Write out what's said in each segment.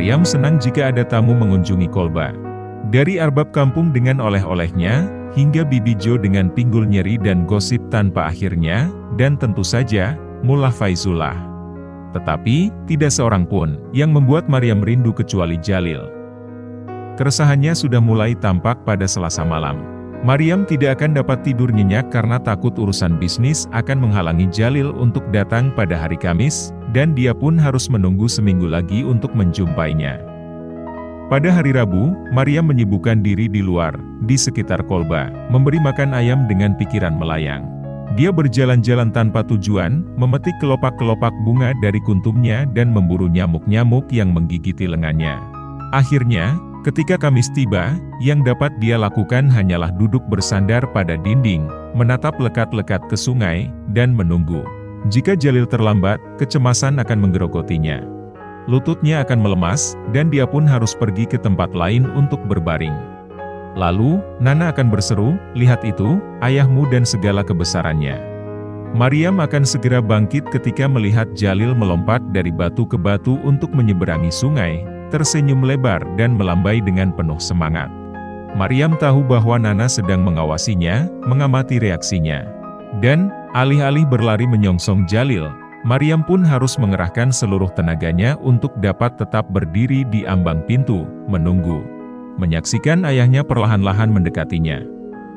Maryam senang jika ada tamu mengunjungi Kolba. Dari arbab kampung dengan oleh-olehnya, hingga Bibi Jo dengan pinggul nyeri dan gosip tanpa akhirnya, dan tentu saja, Mullah Faizullah. Tetapi, tidak seorang pun yang membuat Maryam rindu kecuali Jalil. Keresahannya sudah mulai tampak pada Selasa malam. Maryam tidak akan dapat tidur nyenyak karena takut urusan bisnis akan menghalangi Jalil untuk datang pada hari Kamis, dan dia pun harus menunggu seminggu lagi untuk menjumpainya. Pada hari Rabu, Maryam menyibukkan diri di luar, di sekitar Kolba, memberi makan ayam dengan pikiran melayang. Dia berjalan-jalan tanpa tujuan, memetik kelopak-kelopak bunga dari kuntumnya dan memburu nyamuk-nyamuk yang menggigiti lengannya. Akhirnya, ketika Kamis tiba, yang dapat dia lakukan hanyalah duduk bersandar pada dinding, menatap lekat-lekat ke sungai, dan menunggu. Jika Jalil terlambat, kecemasan akan menggerogotinya. Lututnya akan melemas, dan dia pun harus pergi ke tempat lain untuk berbaring. Lalu, Nana akan berseru, "Lihat itu, ayahmu dan segala kebesarannya." Maryam akan segera bangkit ketika melihat Jalil melompat dari batu ke batu untuk menyeberangi sungai, tersenyum lebar dan melambai dengan penuh semangat. Maryam tahu bahwa Nana sedang mengawasinya, mengamati reaksinya. Dan, alih-alih berlari menyongsong Jalil, Maryam pun harus mengerahkan seluruh tenaganya untuk dapat tetap berdiri di ambang pintu, menunggu. Menyaksikan ayahnya perlahan-lahan mendekatinya.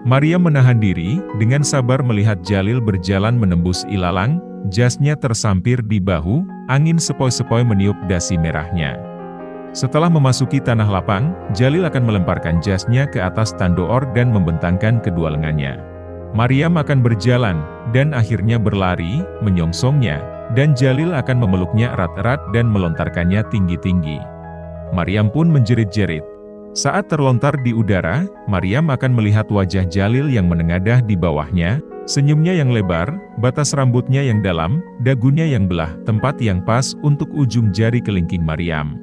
Maryam menahan diri, dengan sabar melihat Jalil berjalan menembus ilalang, jasnya tersampir di bahu, angin sepoi-sepoi meniup dasi merahnya. Setelah memasuki tanah lapang, Jalil akan melemparkan jasnya ke atas tandoor dan membentangkan kedua lengannya. Maryam akan berjalan, dan akhirnya berlari, menyongsongnya, dan Jalil akan memeluknya erat-erat dan melontarkannya tinggi-tinggi. Maryam pun menjerit-jerit. Saat terlontar di udara, Maryam akan melihat wajah Jalil yang menengadah di bawahnya, senyumnya yang lebar, batas rambutnya yang dalam, dagunya yang belah, tempat yang pas untuk ujung jari kelingking Maryam.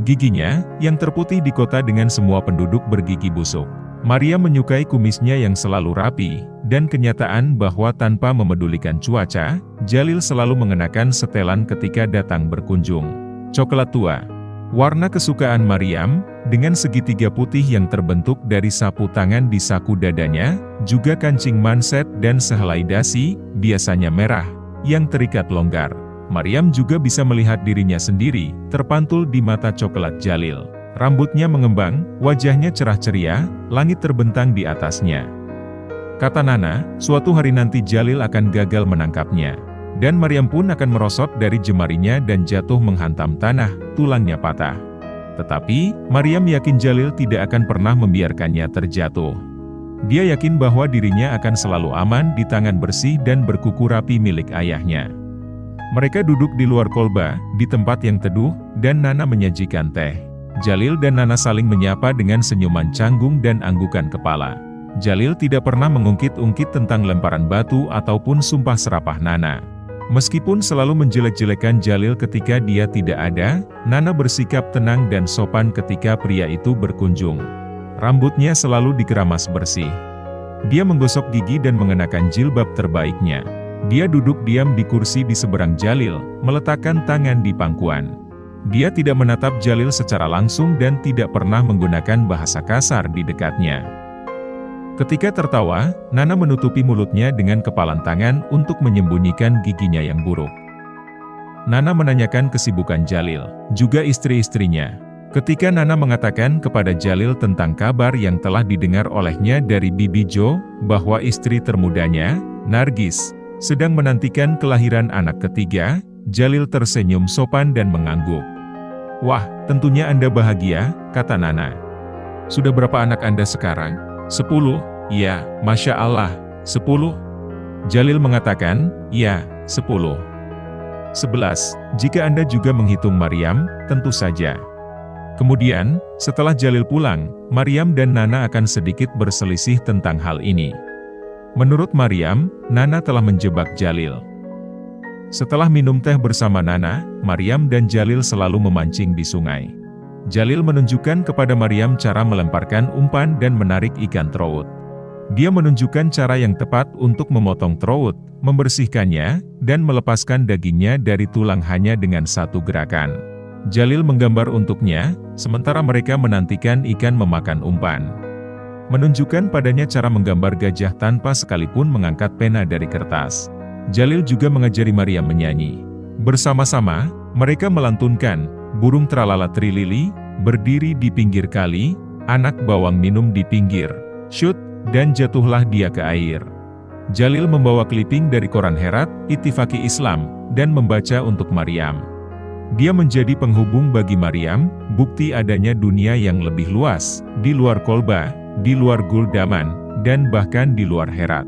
Giginya, yang terputih di kota dengan semua penduduk bergigi busuk. Maryam menyukai kumisnya yang selalu rapi, dan kenyataan bahwa tanpa memedulikan cuaca, Jalil selalu mengenakan setelan ketika datang berkunjung. Coklat tua. Warna kesukaan Maryam, dengan segitiga putih yang terbentuk dari sapu tangan di saku dadanya, juga kancing manset dan sehelai dasi, biasanya merah, yang terikat longgar. Maryam juga bisa melihat dirinya sendiri, terpantul di mata coklat Jalil. Rambutnya mengembang, wajahnya cerah ceria, langit terbentang di atasnya. Kata Nana, suatu hari nanti Jalil akan gagal menangkapnya. Dan Maryam pun akan merosot dari jemarinya dan jatuh menghantam tanah, tulangnya patah. Tetapi, Maryam yakin Jalil tidak akan pernah membiarkannya terjatuh. Dia yakin bahwa dirinya akan selalu aman di tangan bersih dan berkuku rapi milik ayahnya. Mereka duduk di luar Kolba, di tempat yang teduh, dan Nana menyajikan teh. Jalil dan Nana saling menyapa dengan senyuman canggung dan anggukan kepala. Jalil tidak pernah mengungkit-ungkit tentang lemparan batu ataupun sumpah serapah Nana. Meskipun selalu menjelek-jelekan Jalil ketika dia tidak ada, Nana bersikap tenang dan sopan ketika pria itu berkunjung. Rambutnya selalu dikeramas bersih. Dia menggosok gigi dan mengenakan jilbab terbaiknya. Dia duduk diam di kursi di seberang Jalil, meletakkan tangan di pangkuan. Dia tidak menatap Jalil secara langsung dan tidak pernah menggunakan bahasa kasar di dekatnya. Ketika tertawa, Nana menutupi mulutnya dengan kepalan tangan untuk menyembunyikan giginya yang buruk. Nana menanyakan kesibukan Jalil, juga istri-istrinya. Ketika Nana mengatakan kepada Jalil tentang kabar yang telah didengar olehnya dari Bibi Jo, bahwa istri termudanya, Nargis, sedang menantikan kelahiran anak ketiga, Jalil tersenyum sopan dan mengangguk. "Wah, tentunya Anda bahagia," kata Nana. "Sudah berapa anak Anda sekarang?" 10, ya, Masya Allah, 10. Jalil mengatakan, ya, 10. 11, jika Anda juga menghitung Maryam, tentu saja. Kemudian, setelah Jalil pulang, Maryam dan Nana akan sedikit berselisih tentang hal ini. Menurut Maryam, Nana telah menjebak Jalil. Setelah minum teh bersama Nana, Maryam dan Jalil selalu memancing di sungai. Jalil menunjukkan kepada Maryam cara melemparkan umpan dan menarik ikan trout. Dia menunjukkan cara yang tepat untuk memotong trout, membersihkannya, dan melepaskan dagingnya dari tulang hanya dengan satu gerakan. Jalil menggambar untuknya, sementara mereka menantikan ikan memakan umpan. Menunjukkan padanya cara menggambar gajah tanpa sekalipun mengangkat pena dari kertas. Jalil juga mengajari Maryam menyanyi. Bersama-sama, mereka melantunkan, burung tralala trilili, berdiri di pinggir kali, anak bawang minum di pinggir, syut, dan jatuhlah dia ke air. Jalil membawa kliping dari koran Herat, Ittifaqi Islam, dan membaca untuk Maryam. Dia menjadi penghubung bagi Maryam, bukti adanya dunia yang lebih luas, di luar Kolba, di luar Guldaman, dan bahkan di luar Herat.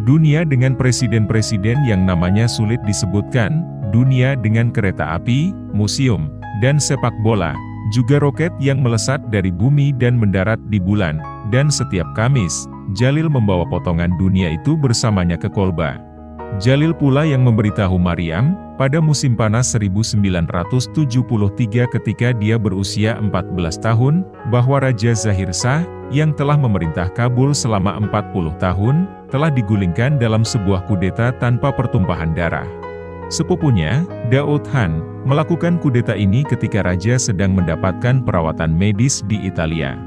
Dunia dengan presiden-presiden yang namanya sulit disebutkan, dunia dengan kereta api, museum, dan sepak bola, juga roket yang melesat dari bumi dan mendarat di bulan, dan setiap Kamis, Jalil membawa potongan dunia itu bersamanya ke Kolba. Jalil pula yang memberitahu Maryam, pada musim panas 1973 ketika dia berusia 14 tahun, bahwa Raja Zahir Shah, yang telah memerintah Kabul selama 40 tahun, telah digulingkan dalam sebuah kudeta tanpa pertumpahan darah. Sepupunya, Daud Khan, melakukan kudeta ini ketika Raja sedang mendapatkan perawatan medis di Italia.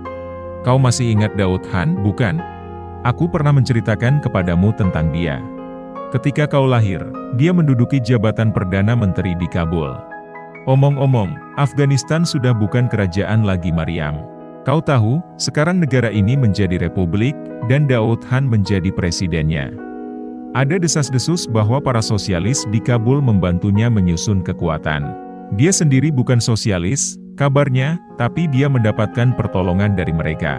Kau masih ingat Daud Khan, bukan? Aku pernah menceritakan kepadamu tentang dia. Ketika kau lahir, dia menduduki jabatan Perdana Menteri di Kabul. Omong-omong, Afghanistan sudah bukan kerajaan lagi Maryam. Kau tahu, sekarang negara ini menjadi republik, dan Daud Khan menjadi presidennya. Ada desas-desus bahwa para sosialis di Kabul membantunya menyusun kekuatan. Dia sendiri bukan sosialis, kabarnya, tapi dia mendapatkan pertolongan dari mereka.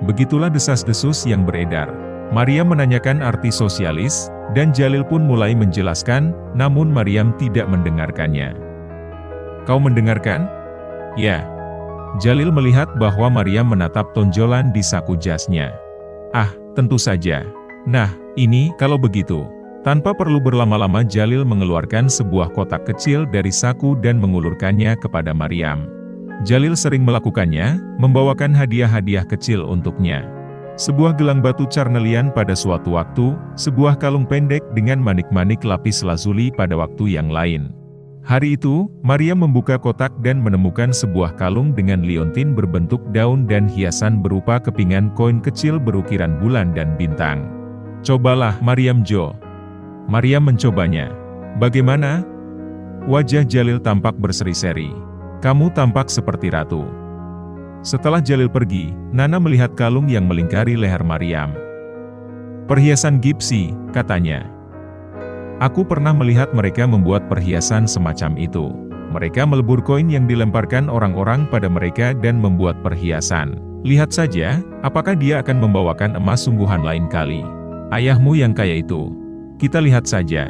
Begitulah desas-desus yang beredar. Maryam menanyakan arti sosialis, dan Jalil pun mulai menjelaskan, namun Maryam tidak mendengarkannya. Kau mendengarkan? Ya. Jalil melihat bahwa Maryam menatap tonjolan di saku jasnya. Ah, tentu saja. Nah, ini, kalau begitu. Tanpa perlu berlama-lama Jalil mengeluarkan sebuah kotak kecil dari saku dan mengulurkannya kepada Maryam. Jalil sering melakukannya, membawakan hadiah-hadiah kecil untuknya. Sebuah gelang batu carnelian pada suatu waktu, sebuah kalung pendek dengan manik-manik lapis lazuli pada waktu yang lain. Hari itu, Maryam membuka kotak dan menemukan sebuah kalung dengan liontin berbentuk daun dan hiasan berupa kepingan koin kecil berukiran bulan dan bintang. Cobalah, Maryam Jo. Maryam mencobanya. Bagaimana? Wajah Jalil tampak berseri-seri. Kamu tampak seperti ratu. Setelah Jalil pergi, Nana melihat kalung yang melingkari leher Maryam. Perhiasan gipsi, katanya. Aku pernah melihat mereka membuat perhiasan semacam itu. Mereka melebur koin yang dilemparkan orang-orang pada mereka dan membuat perhiasan. Lihat saja, apakah dia akan membawakan emas sungguhan lain kali. Ayahmu yang kaya itu. Kita lihat saja.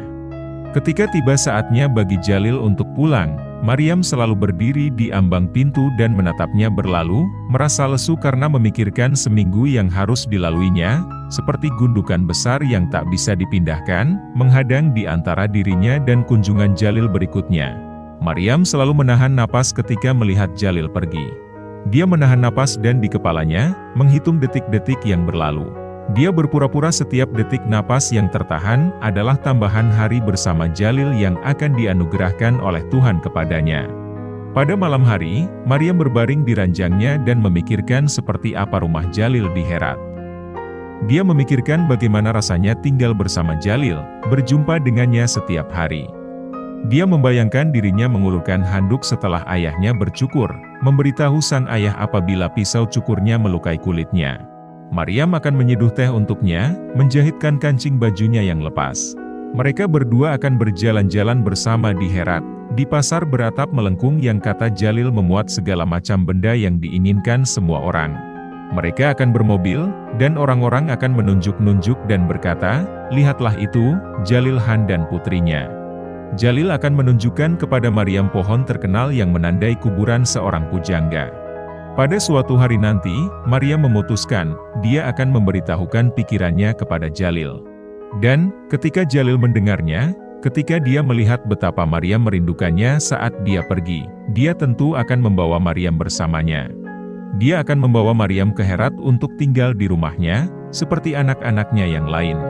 Ketika tiba saatnya bagi Jalil untuk pulang, Maryam selalu berdiri di ambang pintu dan menatapnya berlalu, merasa lesu karena memikirkan seminggu yang harus dilaluinya, seperti gundukan besar yang tak bisa dipindahkan, menghadang di antara dirinya dan kunjungan Jalil berikutnya. Maryam selalu menahan napas ketika melihat Jalil pergi. Dia menahan napas dan di kepalanya, menghitung detik-detik yang berlalu. Dia berpura-pura setiap detik napas yang tertahan adalah tambahan hari bersama Jalil yang akan dianugerahkan oleh Tuhan kepadanya. Pada malam hari, Maryam berbaring di ranjangnya dan memikirkan seperti apa rumah Jalil di Herat. Dia memikirkan bagaimana rasanya tinggal bersama Jalil, berjumpa dengannya setiap hari. Dia membayangkan dirinya mengulurkan handuk setelah ayahnya bercukur, memberitahu sang ayah apabila pisau cukurnya melukai kulitnya. Maryam akan menyeduh teh untuknya, menjahitkan kancing bajunya yang lepas. Mereka berdua akan berjalan-jalan bersama di Herat, di pasar beratap melengkung yang kata Jalil memuat segala macam benda yang diinginkan semua orang. Mereka akan bermobil, dan orang-orang akan menunjuk-nunjuk dan berkata, lihatlah itu, Jalil Khan dan putrinya. Jalil akan menunjukkan kepada Maryam pohon terkenal yang menandai kuburan seorang pujangga. Pada suatu hari nanti, Maryam memutuskan, dia akan memberitahukan pikirannya kepada Jalil. Dan, ketika Jalil mendengarnya, ketika dia melihat betapa Maryam merindukannya saat dia pergi, dia tentu akan membawa Maryam bersamanya. Dia akan membawa Maryam ke Herat untuk tinggal di rumahnya, seperti anak-anaknya yang lain.